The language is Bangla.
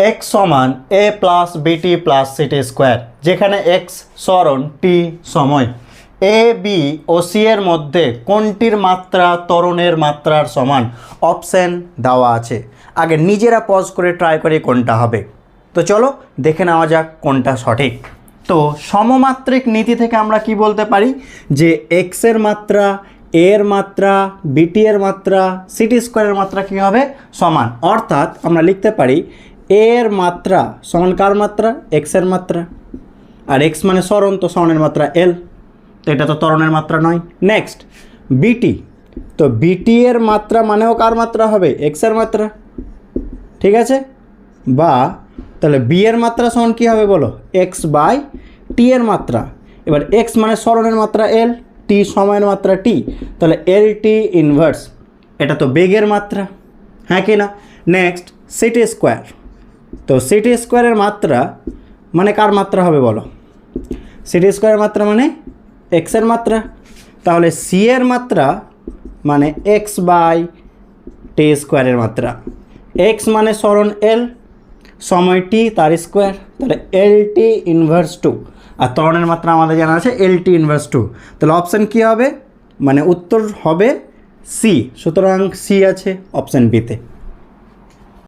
এক্স সমান এ প্লাস বিটি প্লাস সিটি স্কোয়ার, যেখানে এক্স সরণ, টি সময়। এ বি ও সি এর মধ্যে কোনটির মাত্রা ত্বরণের মাত্রার সমান? অপশান দেওয়া আছে। আগে নিজেরা পজ করে ট্রাই করে কোনটা হবে। তো চলো দেখে নেওয়া যাক কোনটা সঠিক। তো সমমাত্রিক নীতি থেকে আমরা কি বলতে পারি যে এক্সের মাত্রা, এর মাত্রা, বিটি এর মাত্রা, সিটি স্কোয়ারের মাত্রা কী হবে? সমান। অর্থাৎ আমরা লিখতে পারি এর মাত্রা সমান কার মাত্রা? এক্সের মাত্রা। আর এক্স মানে সরণ, তো সরণের মাত্রা এল, তো এটা তো ত্বরণের মাত্রা নয়। নেক্সট বিটি, তো বিটি এর মাত্রা মানেও কার মাত্রা হবে? এক্সের মাত্রা, ঠিক আছে? বা তাহলে বি এর মাত্রা সমান কী হবে বলো? এক্স বাই টি এর মাত্রা। এবার এক্স মানে সরণের মাত্রা এল, টি সময়ের মাত্রা টি, তাহলে এল টি ইনভার্স, এটা তো বেগের মাত্রা, হ্যাঁ কি না? নেক্সট সিটি স্কোয়ার, তো সিটি স্কোয়ারের মাত্রা মানে কার মাত্রা হবে বলো? সিটি স্কোয়ারের মাত্রা মানে এক্সের মাত্রা, তাহলে সি এর মাত্রা মানে এক্স বাই টি স্কোয়ারের মাত্রা। এক্স মানে সরণ এল, সময় টি, তার স্কোয়ার, তাহলে এল টি ইনভার্স টু। আর ত্বরণের মাত্রা আমাদের জানা আছে এল টি ইনভার্স টু। তাহলে অপশান কী হবে? মানে উত্তর হবে সি। সুতরাং সি আছে অপশান বিতে।